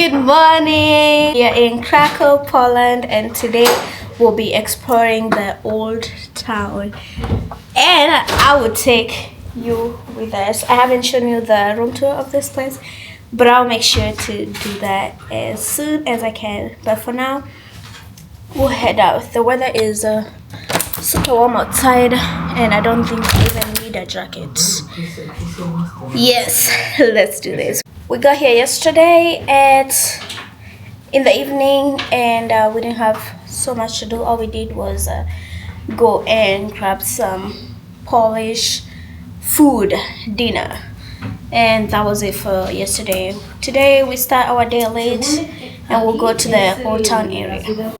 Good morning! We are in Krakow, Poland, and today we'll be exploring the old town. And I will take you with us. I haven't shown you the room tour of this place, but I'll make sure to do that as soon as I can. But for now, we'll head out. The weather is super warm outside, and I don't think I even need a jacket. Yes, let's do this. We got here yesterday in the evening, and we didn't have so much to do. All we did was go and grab some Polish food dinner, and that was it for yesterday. Today we start our day late, and we'll go to the old town area.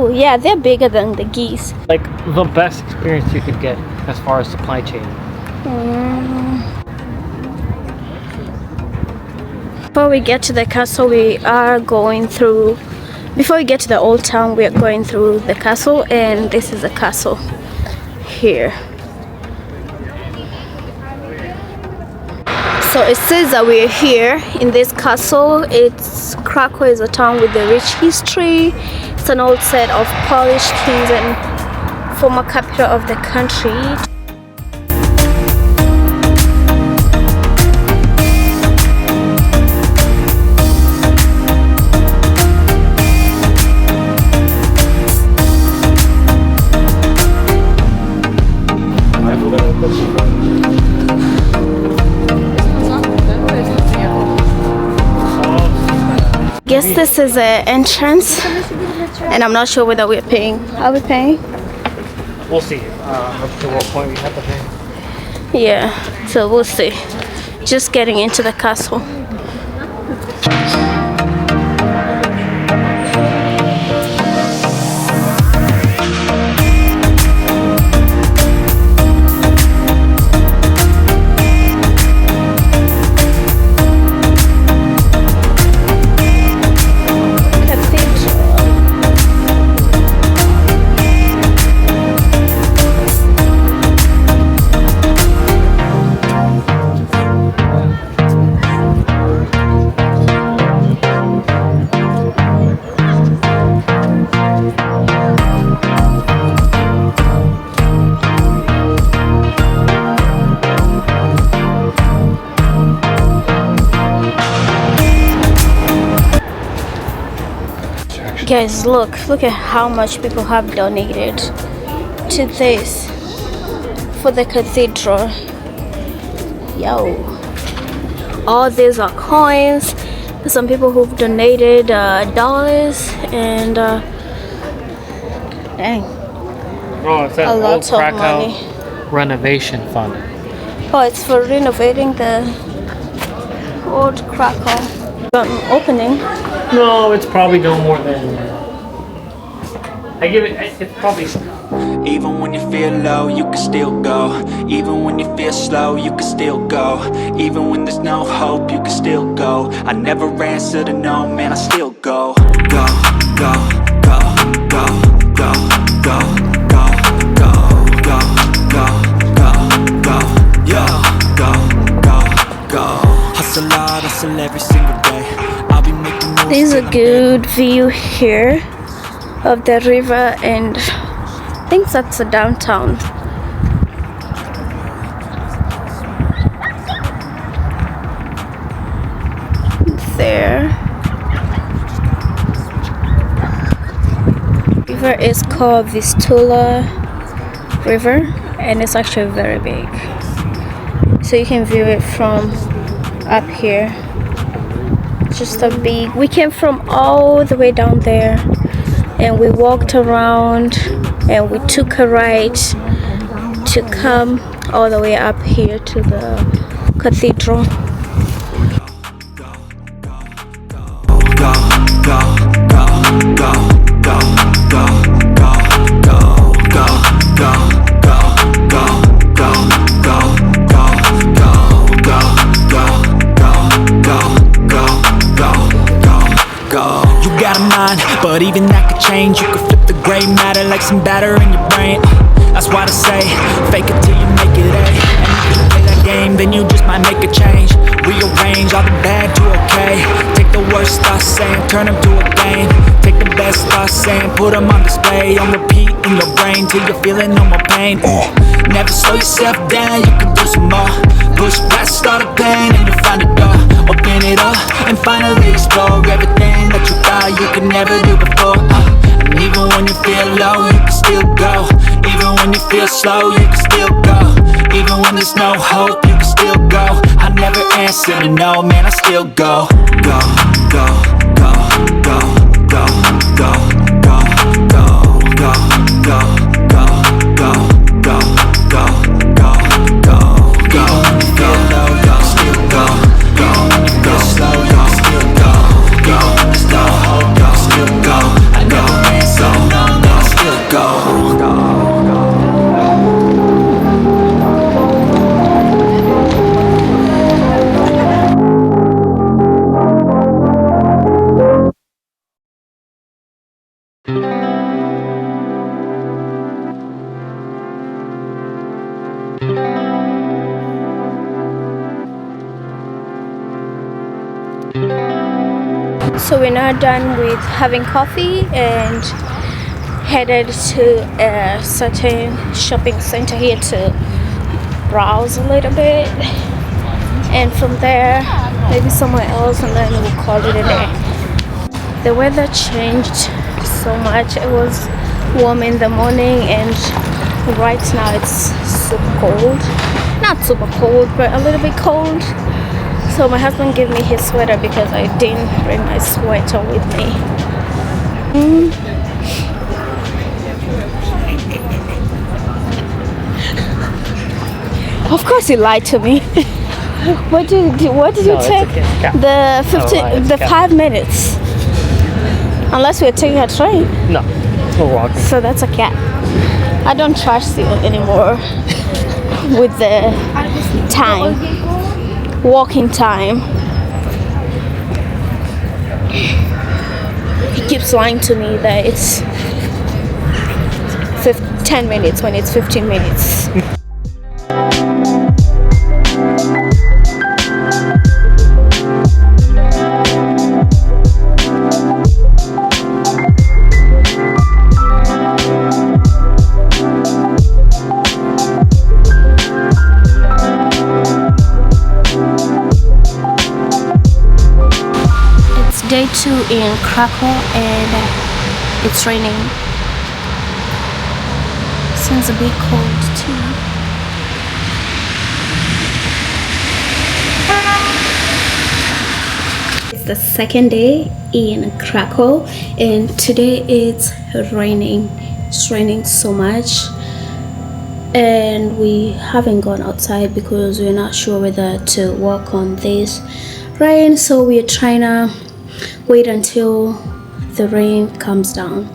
Yeah, they're bigger than the geese. Like the best experience you could get as far as supply chain. Before we get to the castle, before we get to the old town, we are going through the castle, and this is the castle here. So it says that we're here in this castle. Krakow is a town with a rich history. It's an old set of Polish kings and former capital of the country. Guess this is an entrance, and I'm not sure whether we're paying. Are we paying? We'll see. Up to what point we have to pay. Yeah, so we'll see. Just getting into the castle. Guys, look at how much people have donated to this for the cathedral. Yo, all these are coins. There's some people who've donated dollars, and dang, oh, it's that old Krakow renovation fund. Oh, it's for renovating the old Krakow. Opening. No, it's probably no more than. I give it. It's probably. Even when you feel low, you can still go. Even when you feel slow, you can still go. Even when there's no hope, you can still go. I never answer to no, man, I still go. Go, go, go, go, go, go, go, go, go, go, go, go, yo, go, go, go. Hustle hard, hustle every single day. I'll be making moves. There's a good view here of the river, and I think that's a downtown. There. River is called Vistula River, and it's actually very big. So you can view it from up here. Just a big. We came from all the way down there, and we walked around, and we took a ride to come all the way up here to the cathedral. done, but even that could change. You could flip the gray matter like some batter in your brain. That's why I say, fake it till you make it A. And if you play that game, then you just might make a change. Rearrange all the bad to okay. Take the worst thoughts saying, turn them to a game. Take the best thoughts saying, put them on display. On repeat in your brain till you're feeling no more pain. Never slow yourself down, you can do some more. Push past all the pain and you'll find a door. Open it up and finally explore everything that you thought you could never do before. And even when you feel low, you can still go. Even when you feel slow, you can still go. Even when there's no hope, you can still go. I never answer to no, man, I still go. Go, go, go, go, go, go, go, go, go, go, go, go, go, go, go, go, go, go, go, still go, go, go, slow, go, still go, go, there's no hope, go, still go. I never answer to no, man, I still go. So we're now done with having coffee and headed to a certain shopping center here to browse a little bit, and from there maybe somewhere else, and then we'll call it a day. The weather changed so much. It was warm in the morning and right now it's super cold. Not super cold, but a little bit cold. So my husband gave me his sweater because I didn't bring my sweater with me. Of course you lied to me. What did you take? The 5 minutes. Unless we're taking a train. No, we're walking. So that's a cat. I don't trust you anymore with the time. Walking time. He keeps lying to me that it's 10 minutes when it's 15 minutes. Day 2 in Krakow and it's raining. Seems a bit cold too. It's the second day in Krakow and today it's raining. It's raining so much and we haven't gone outside because we're not sure whether to walk on this rain, so we're trying to wait until the rain comes down.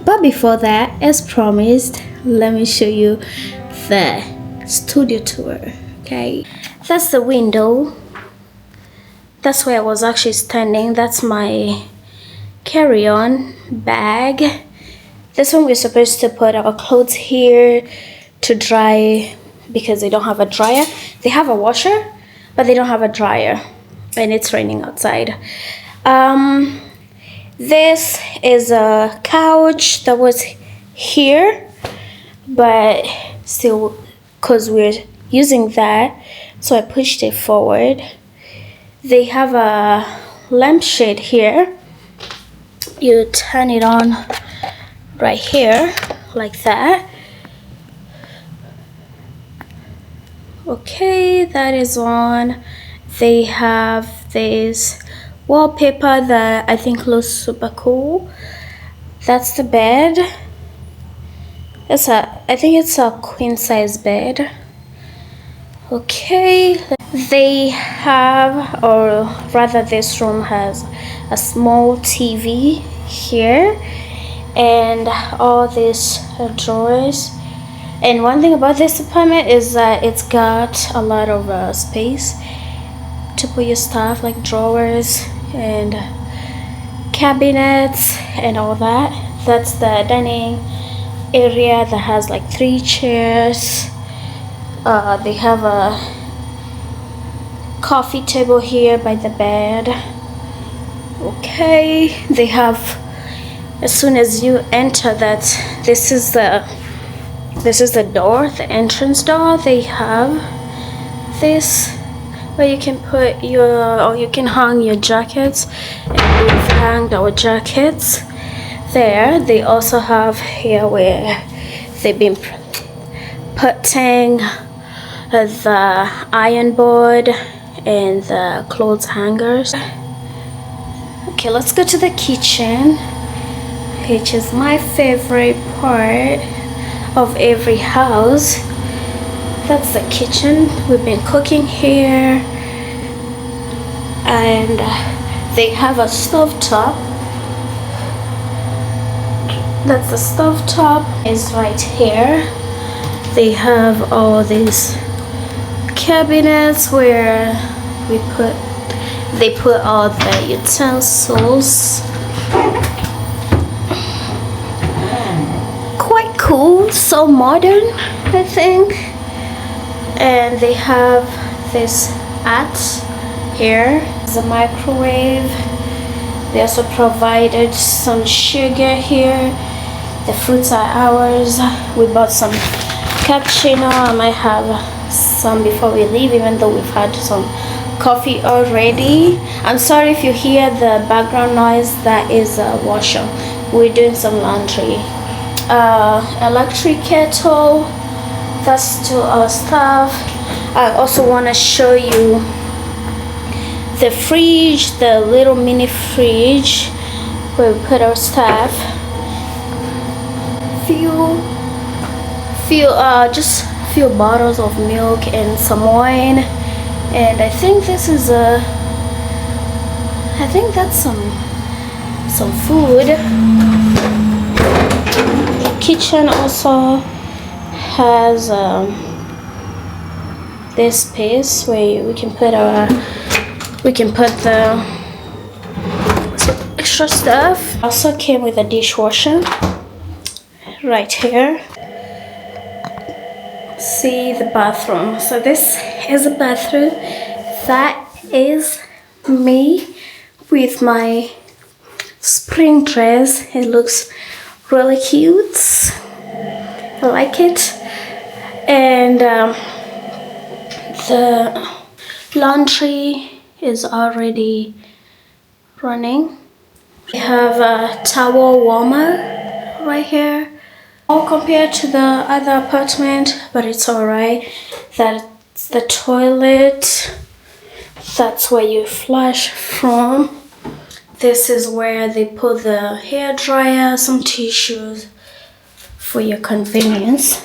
But before that, as promised, let me show you the studio tour. Okay, that's the window. That's where I was actually standing. That's my carry-on bag. This one we're supposed to put our clothes here to dry because they don't have a dryer. They have a washer, but they don't have a dryer and it's raining outside. This is a couch that was here, but still, because we're using that, so I pushed it forward. They have a lampshade here. You turn it on right here like that. Okay, that is on. They have this wallpaper that I think looks super cool. That's the bed. I think it's a queen size bed. Okay, they have, or rather this room has a small TV here and all these drawers. And one thing about this apartment is that it's got a lot of space to put your stuff, like drawers and cabinets and all that. That's the dining area that has like 3 chairs. They have a coffee table here by the bed. Okay, they have, as soon as you enter that, this is the door, the entrance door. They have this where you can put your, or you can hang your jackets, and we've hanged our jackets there. They also have here where they've been putting the iron board and the clothes hangers. Okay, let's go to the kitchen, which is my favorite part of every house. That's the kitchen. We've been cooking here, and they have a stove top. That's the stove top is right here. They have all these cabinets where they put all the utensils. Quite cool, so modern, I think. And they have this here. There's a microwave. They also provided some sugar here. The fruits are ours. We bought some cappuccino. I might have some before we leave, even though we've had some coffee already. I'm sorry if you hear the background noise. That is Warsaw. We're doing some laundry. Electric kettle. That's to our stuff. I also want to show you the fridge, the little mini fridge where we put our stuff. Just few bottles of milk and some wine, and I think this is I think that's some food. Kitchen also has this space where we can put the extra stuff. Also came with a dishwasher right here. See the bathroom. So this is a bathroom. That is me with my spring dress. It looks really cute. I like it. And the laundry is already running. We have a towel warmer right here. All compared to the other apartment, but it's alright. That's the toilet. That's where you flush from. This is where they put the hair dryer, some tissues for your convenience.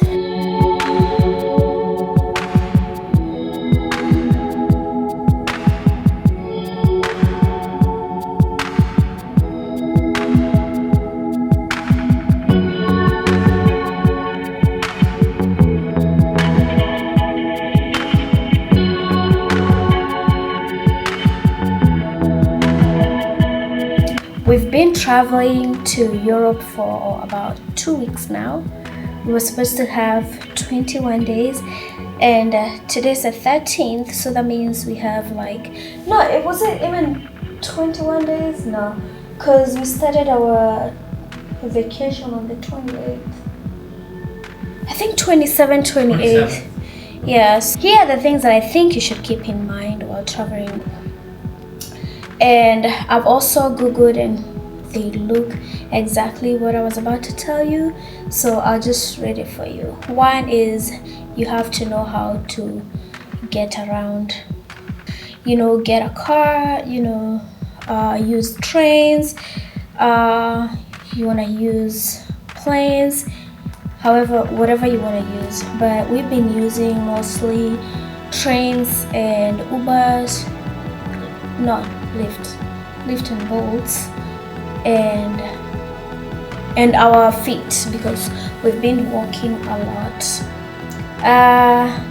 We've been traveling to Europe for about 2 weeks now. We were supposed to have 21 days, and today's the 13th, so that means we have no, it wasn't even 21 days, no, because we started our vacation on the 28th. I think 27, 28th. Yes. Here are the things that I think you should keep in mind while traveling. And I've also Googled, and they look exactly what I was about to tell you, so I'll just read it for you. One is you have to know how to get around. Get a car, use trains, you want to use planes, whatever you want to use. But we've been using mostly trains and Ubers, not Lyft and Bolts, and our feet, because we've been walking a lot.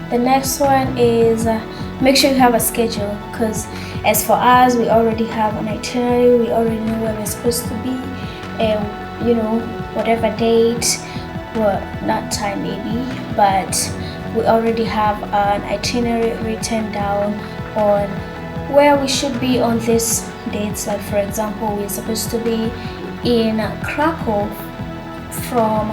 The next one is make sure you have a schedule, because As for us, we already have an itinerary, we already know where we're supposed to be, and whatever date, well, not time maybe, but we already have an itinerary written down on where we should be on these dates. Like for example, we're supposed to be in Krakow from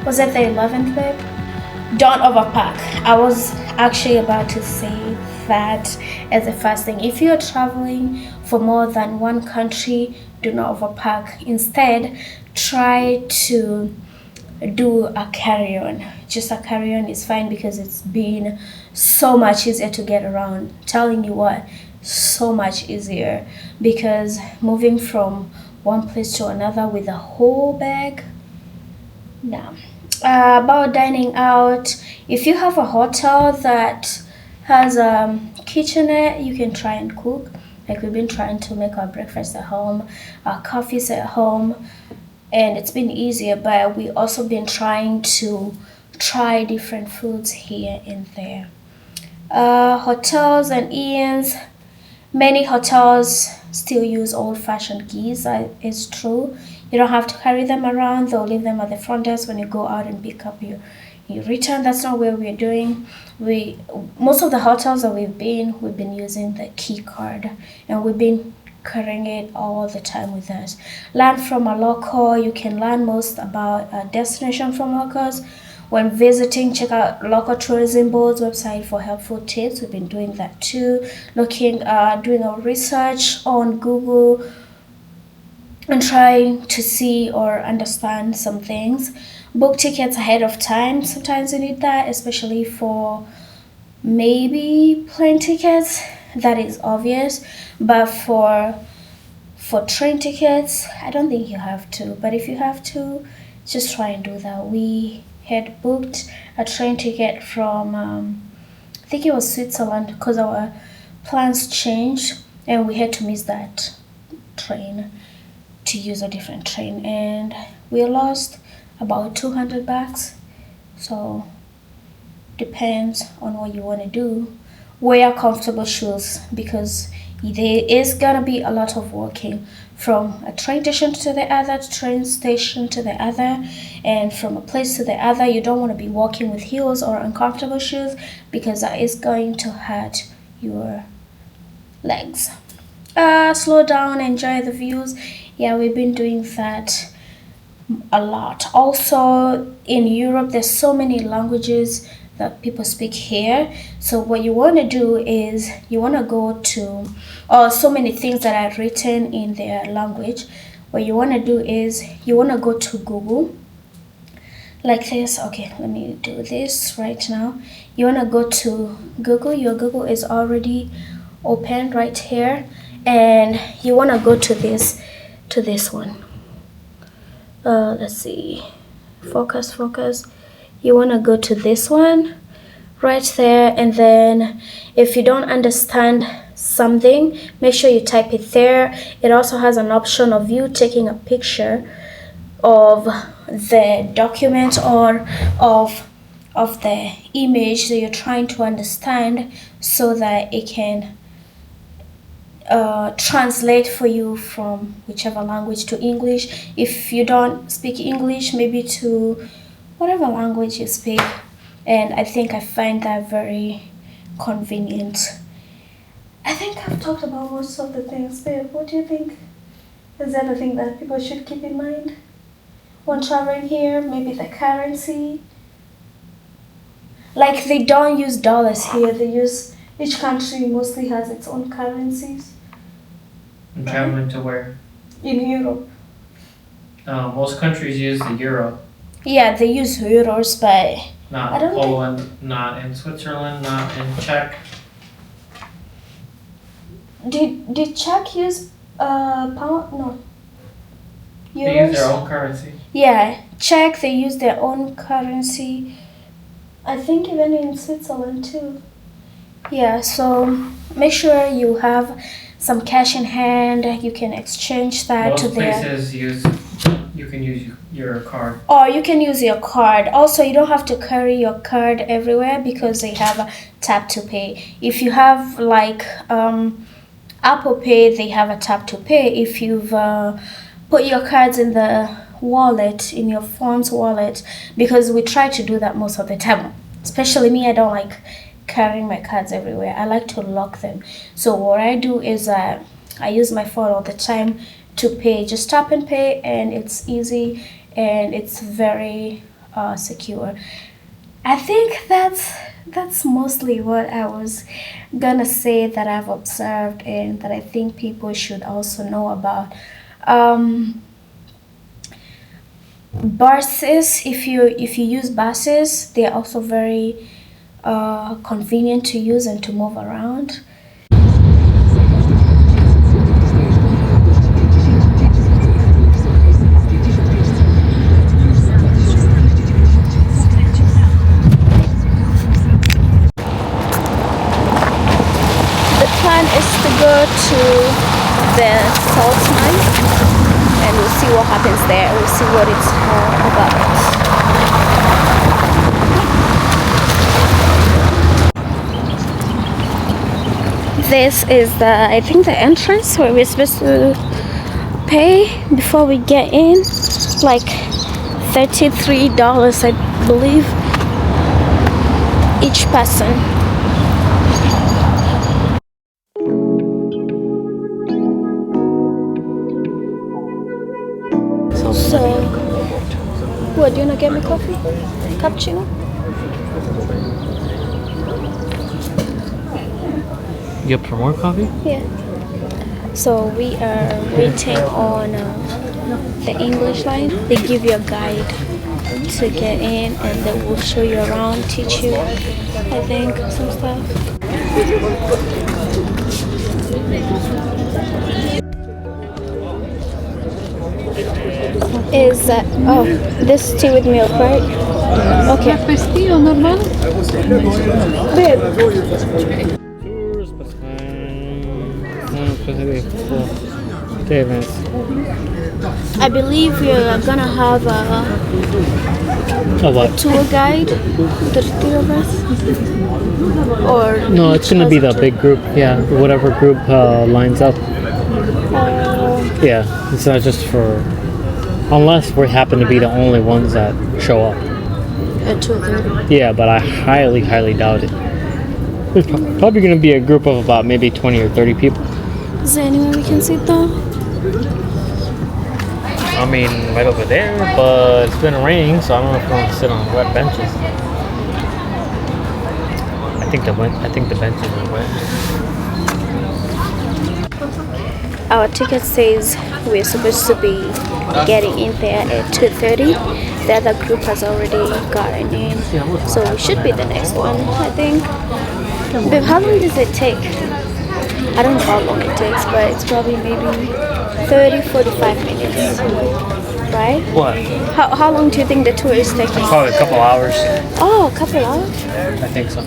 was it the 11th, babe? Don't overpack. I was actually about to say that as the first thing. If you're traveling for more than one country, do not overpack. Instead, try to do a carry-on. Just a carry-on is fine because it's been so much easier to get around. Telling you what, so much easier, because moving from one place to another with a whole bag, no. About dining out, if you have a hotel that has a kitchenette, you can try and cook. Like we've been trying to make our breakfast at home, our coffees at home, and it's been easier. But we also been trying to try different foods here and there. Hotels and inns, many hotels still use old-fashioned keys. It's true. You don't have to carry them around. They'll leave them at the front desk when you go out and pick up your return. That's not what we're doing. Most of the hotels that we've been using the key card, and we've been carrying it all the time with us. Learn from a local. You can learn most about a destination from locals. When visiting, check out local tourism boards website for helpful tips. We've been doing that too. Doing our research on Google and trying to see or understand some things. Book tickets ahead of time. Sometimes you need that, especially for maybe plane tickets. That is obvious. But for train tickets, I don't think you have to. But if you have to, just try and do that. We had booked a train ticket from I think it was Switzerland, because our plans changed and we had to miss that train to use a different train, and we lost about 200 bucks. So depends on what you want to do. Wear comfortable shoes, because there is gonna be a lot of walking from a train station to the other, train station to the other, and from a place to the other. You don't want to be walking with heels or uncomfortable shoes, because that is going to hurt your legs. Slow down, enjoy the views. Yeah, we've been doing that a lot. Also, in Europe, there's so many languages that people speak here. So what you want to do is you want to go to, so many things that are written in their language. What you want to do is you want to go to Google like this. Okay, let me do this right now. You want to go to Google. Your Google is already open right here, and you want to go to this one. Let's see, focus. You want to go to this one right there, and then if you don't understand something, make sure you type it there. It also has an option of you taking a picture of the document or of the image that you're trying to understand, so that it can translate for you from whichever language to English. If you don't speak English, maybe to whatever language you speak. And I think I find that very convenient. I think I've talked about most of the things, babe. What do you think? Is that the thing that people should keep in mind when traveling here? Maybe the currency. Like, they don't use dollars here. They use, each country mostly has its own currencies. I'm traveling to where? In Europe. Most countries use the euro. Yeah, they use euros, but Not in Poland, not in Switzerland, not in Czech. Did Czech use pound? No. Euros? They use their own currency. Yeah, Czech, they use their own currency. I think even in Switzerland too. Yeah, so make sure you have some cash in hand. You can exchange that Most to their... places use You can use your card. Or you can use your card. Also, you don't have to carry your card everywhere because they have a tap to pay. If you have like Apple Pay, they have a tap to pay. If you've put your cards in the wallet, in your phone's wallet, because we try to do that most of the time. Especially me, I don't like carrying my cards everywhere. I like to lock them. So what I do is I use my phone all the time to pay. Just tap and pay, and it's easy and it's very secure. I think that's mostly what I was gonna say that I've observed and that I think people should also know about. Buses, if you use buses, they're also very convenient to use and to move around. Is to go to the salt mine and we'll see what happens there. We'll see what it's all about. This is I think the entrance where we're supposed to pay before we get in, like $33 I believe each person. So, what, do you wanna get me coffee? Cappuccino? You up for more coffee? Yeah. So we are waiting on the English line. They give you a guide to get in and they will show you around, teach you, I think, some stuff. Is oh, this tea with milk, right? Okay. Caffè normal? Babe. I believe we're gonna have a tour guide, the three of us. Or no, it's gonna be the big group. Yeah, whatever group lines up. Yeah, it's not just for. Unless we happen to be the only ones that show up. At 2:30. Yeah, but I highly, highly doubt it. There's probably going to be a group of about maybe 20 or 30 people. Is there anywhere we can sit though? I mean, right over there, but it's been raining, so I don't know if we want to sit on wet benches. I think the benches are wet. Our ticket says we're supposed to be getting in there at 2:30. The other group has already gotten in, so we should be the next one, I think. Babe, how long does it take? I don't know how long it takes, but it's probably maybe 30-45 minutes, right? What? How long do you think the tour is taking? Probably a couple hours. Oh, a couple hours? I think so.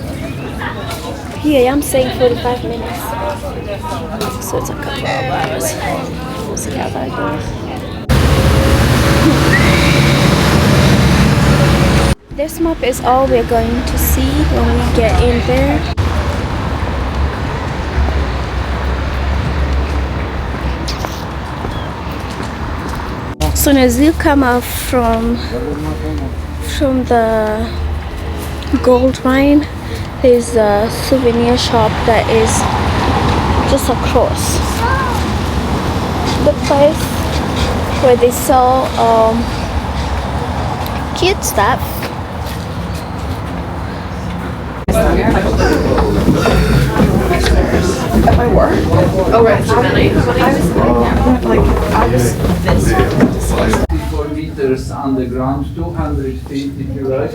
Here, I'm saying 45 minutes. So it's a couple of hours. We'll see how that goes. This map is all we're going to see when we get in there. As soon as you come out from the gold mine, there's a souvenir shop that is just across the place where they sell cute stuff. At my work. Oh, right. I was this. 4 meters underground, 200 feet if you like.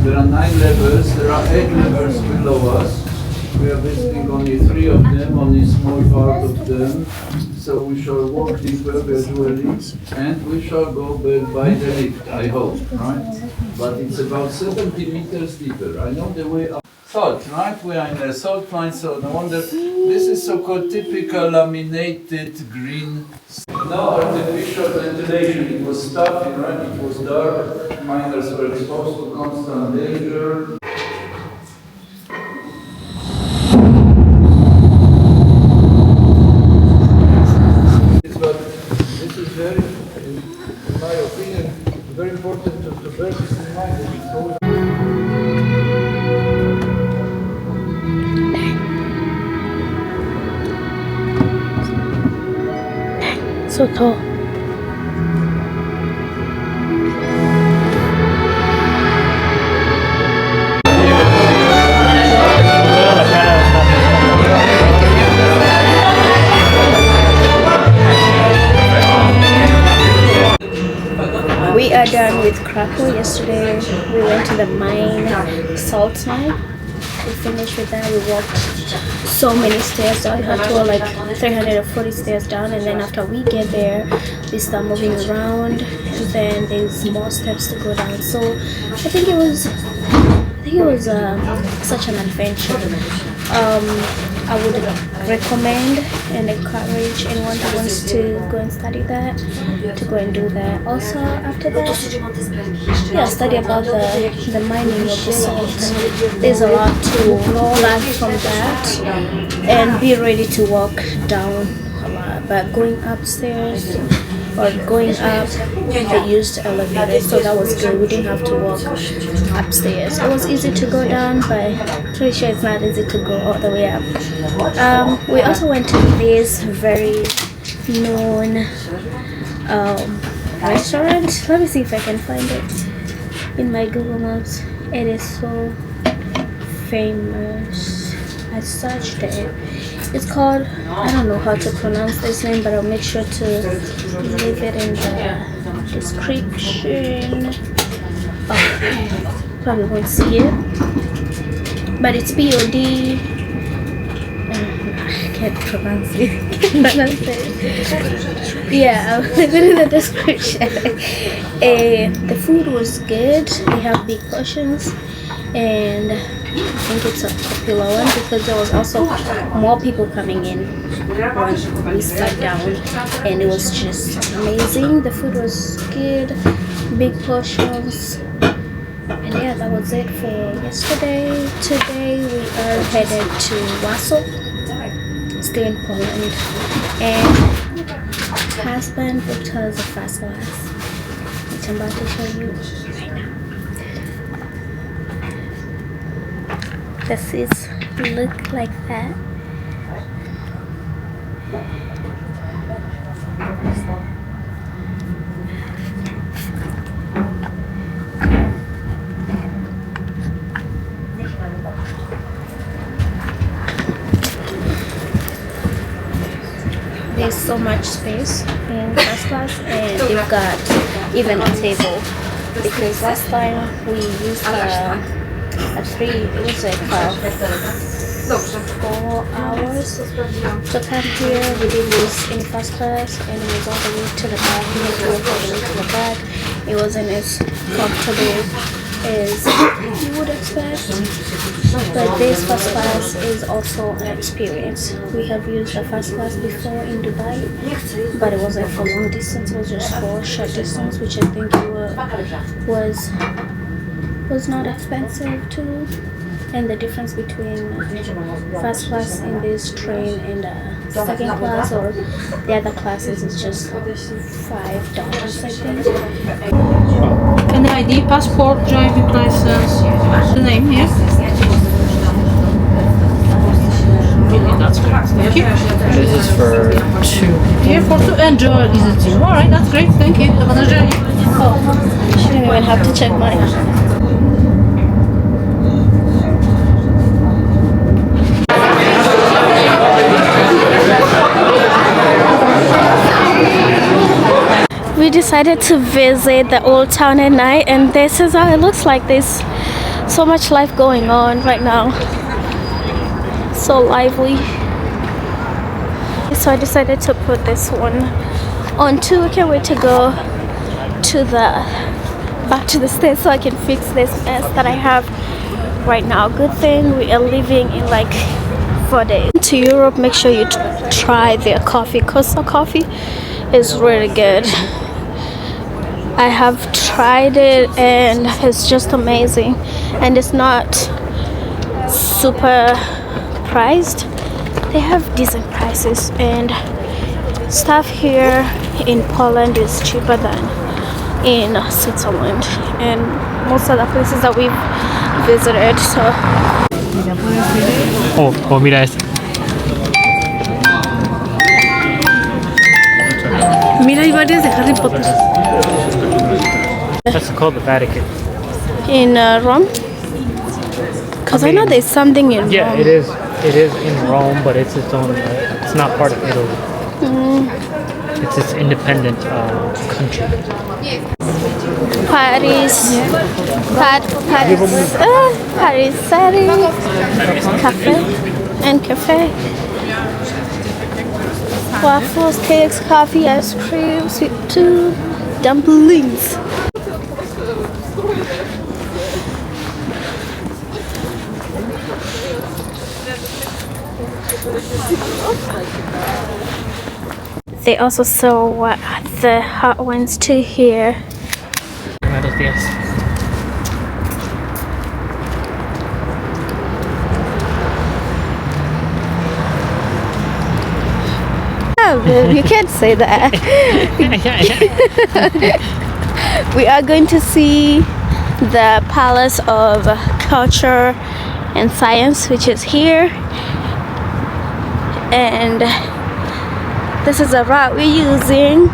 There are 9 levels, there are 8 levels below us. We are visiting only 3 of them, only small part of them. So we shall walk deeper gradually, and we shall go back by the lift, I hope, right? But it's about 70 meters deeper. I know the way up. Salt, right? We are in a salt mine, so no wonder. This is so-called typical laminated green. No artificial ventilation. It was stuffy, right? It was dark. Miners were exposed to constant danger. But this is very, in my opinion, very important to bear this in mind. That it's always so tall. We are done with Krakow. Yesterday we went to the mine, salt mine. We finished with that. We walked so many stairs down. We had to walk like 340 stairs down, and then after we get there, we start moving around, and then there's more steps to go down. So I think it was such an adventure. I would recommend and encourage anyone who wants to go and study that to go and do that. Also, after that, study about the mining of the salt. There's a lot to learn from that, and be ready to walk down a lot. But going upstairs or going up, they used elevators, so that was good. We didn't have to walk upstairs. It was easy to go down, but pretty sure it's not easy to go all the way up. We also went to this very known restaurant. Let me see if I can find it in my Google Maps. It is so famous. I searched it. It's called, I don't know how to pronounce this name, but I'll make sure to leave it in the description. Oh, probably won't see it, but it's BOD. I can't pronounce it. Yeah, I'll leave it in the description. The food was good. They have big portions, and I think it's a popular one because there was also more people coming in when we sat down, and it was just amazing. The food was good, big portions, and yeah, that was it for yesterday. Today we are headed to Warsaw, still in Poland, and husband booked us a first class, which I'm about to show you right now. The seats look like that. There's so much space in first class, and you've got even a table, because last time we used it was like 4 hours to come here. We did this in first class, and it was all the way to the back. We had to walk all the way to the back. It wasn't as comfortable as you would expect, but this first class is also an experience. We have used the first class before in Dubai, but it wasn't for long distance. It was just for short distance, which I think was not expensive too. And the difference between first class in this train and second class or the other classes is just $5, I think. An ID, passport, driving license, the name, yes? Okay, that's great. Thank you. This is for 2. Here for 2 and is it 2? Alright, that's great. Thank you. Have a nice journey. Oh, I shouldn't even have to check mine. We decided to visit the old town at night, and this is how it looks like. There's so much life going on right now. so lively. So I decided to put this one on too. I can't wait to go to back to the States so I can fix this mess that I have right now. Good thing we are leaving in like 4 days. To Europe, make sure you try their coffee. Costa coffee is really good. I have tried it and it's just amazing, and it's not super priced. They have decent prices, and stuff here in Poland is cheaper than in Switzerland and most of the places that we've visited. So mira esta. Mira, hay varias de Harry Potter. That's called the Vatican. in Rome, because I know there's something in Yeah, Rome. it is. It is in Rome, but it's its own. It's not part of Italy. It's its independent country. Paris, Paris, cafe and cafe. Waffles, cakes, coffee, ice cream, sweet tooth, dumplings. They also sell the hot ones too here. Buenos días. You can't say that. We are going to see the Palace of Culture and Science, which is here, and this is the route we're using.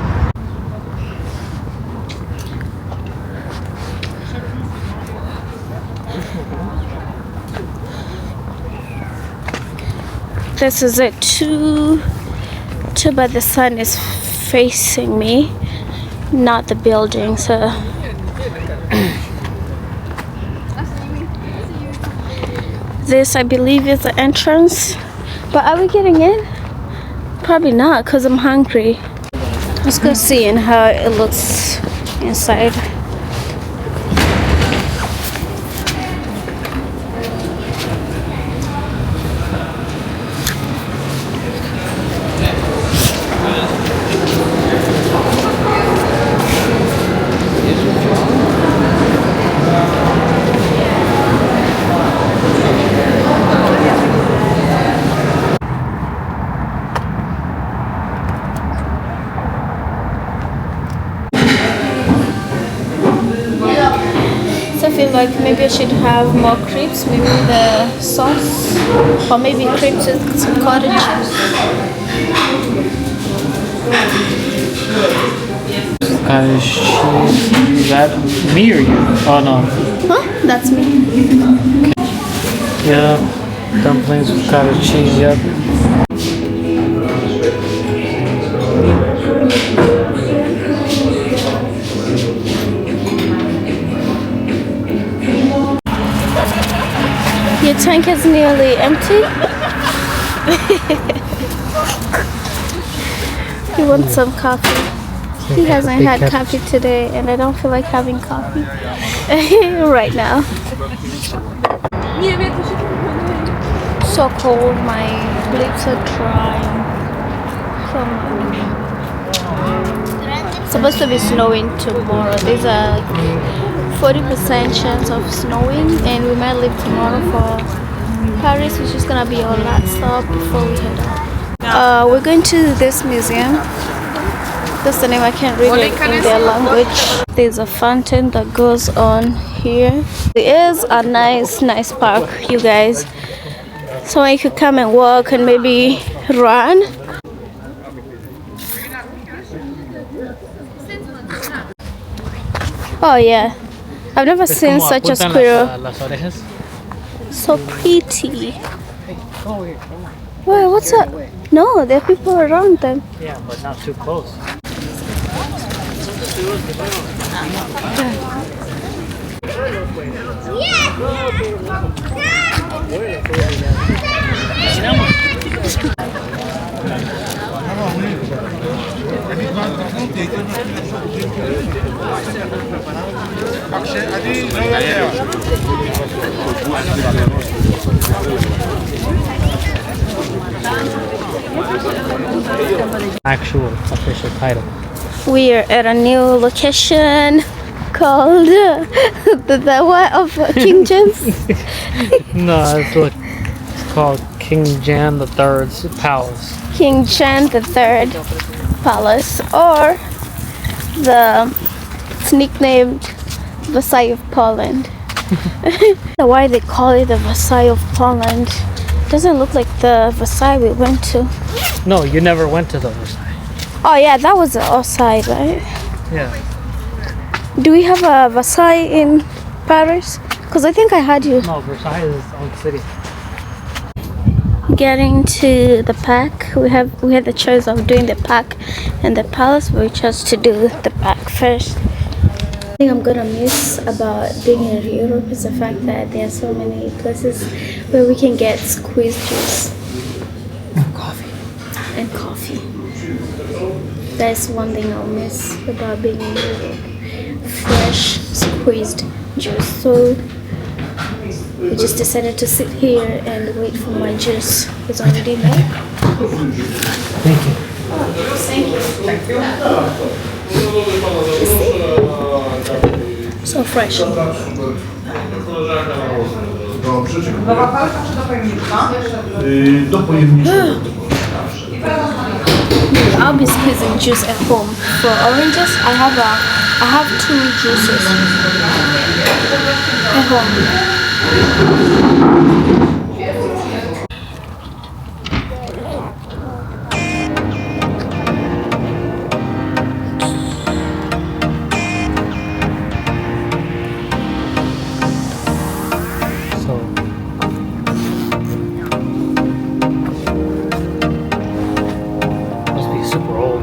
This is it too, but the sun is facing me, not the building, so this I believe is the entrance. But are we getting in? Probably not, because I'm hungry. Let's go see how it looks inside. I feel like maybe I should have more crepes, maybe the sauce, or maybe crepes with some cottage cheese. Cottage cheese. Is that me or you? Oh no. Huh? That's me. Yeah. Dumplings with cottage cheese. Yep. Your tank is nearly empty. He wants some coffee. He hasn't had coffee today, and I don't feel like having coffee right now. So cold, my lips are dry. So much. It's supposed to be snowing tomorrow. There's a 40% chance of snowing, and we might leave tomorrow for Paris, which is gonna be our last stop before we head out. We're going to this museum. That's the name, I can't read it in their language. There's a fountain that goes on here. There is a nice park, you guys. So you could come and walk and maybe run. Oh yeah. I've never seen such a squirrel. So pretty. Wait, what's up? No, there are people around them. Yeah, but not too close. Actual official title. We are at a new location called the what of King James? No, it's called King Jan III's Palace. King Jan III Palace, or it's nicknamed Versailles of Poland. Why they call it the Versailles of Poland? Doesn't look like the Versailles we went to. No, you never went to the Versailles. Oh yeah, that was the outside, right? Yeah. Do we have a Versailles in Paris? Because I think I had you. No, Versailles is its own city. Getting to the park, we had the choice of doing the park and the palace. We chose to do the park first. The thing I'm gonna miss about being in Europe is the fact that there are so many places where we can get squeezed juice and coffee. That's one thing I'll miss about being in Europe. Fresh squeezed juice. So we just decided to sit here and wait for my juice. It's already made. Thank you. Thank you. So fresh. I'll be squeezing juice at home. For oranges, I have 2 juices at home. Must be super old.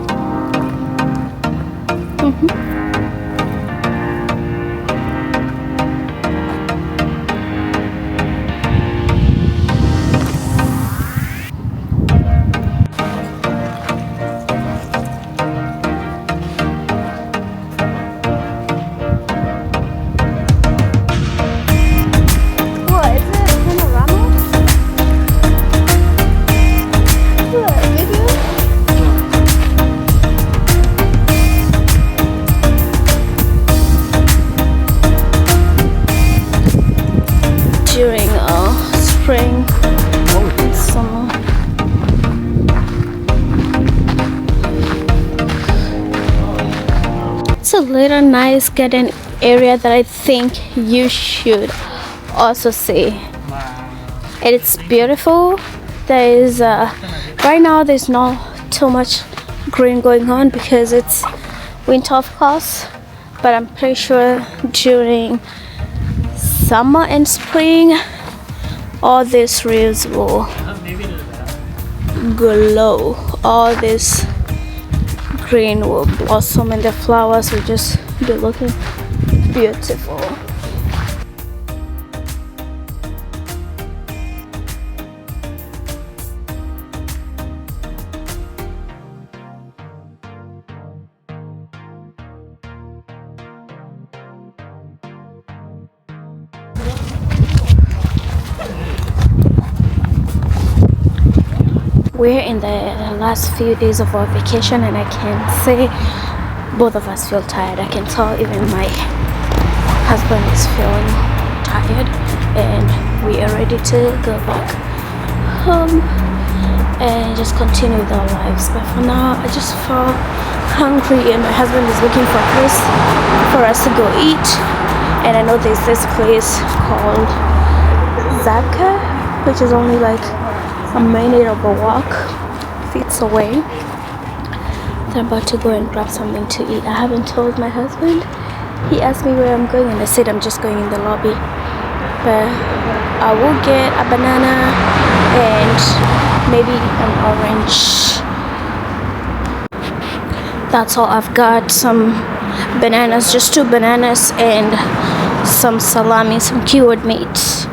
What, is it a panorama? What, video? During spring and summer. It's a little nice garden area that I think you should also see. And it's beautiful. There is right now there's not too much green going on because it's winter, of course, but I'm pretty sure during summer and spring all these trees will glow. All this green will blossom and the flowers will just be looking beautiful. We're in the last few days of our vacation and I can say both of us feel tired. I can tell even my husband is feeling tired and we are ready to go back home and just continue with our lives. But for now, I just feel hungry and my husband is looking for a place for us to go eat. And I know there's this place called Zaka, which is only like a minute of a walk, feet away. So I'm about to go and grab something to eat. I haven't told my husband. He asked me where I'm going and I said I'm just going in the lobby. But I will get a banana and maybe an orange. That's all I've got. Some bananas, just 2 bananas and some salami, some cured meat.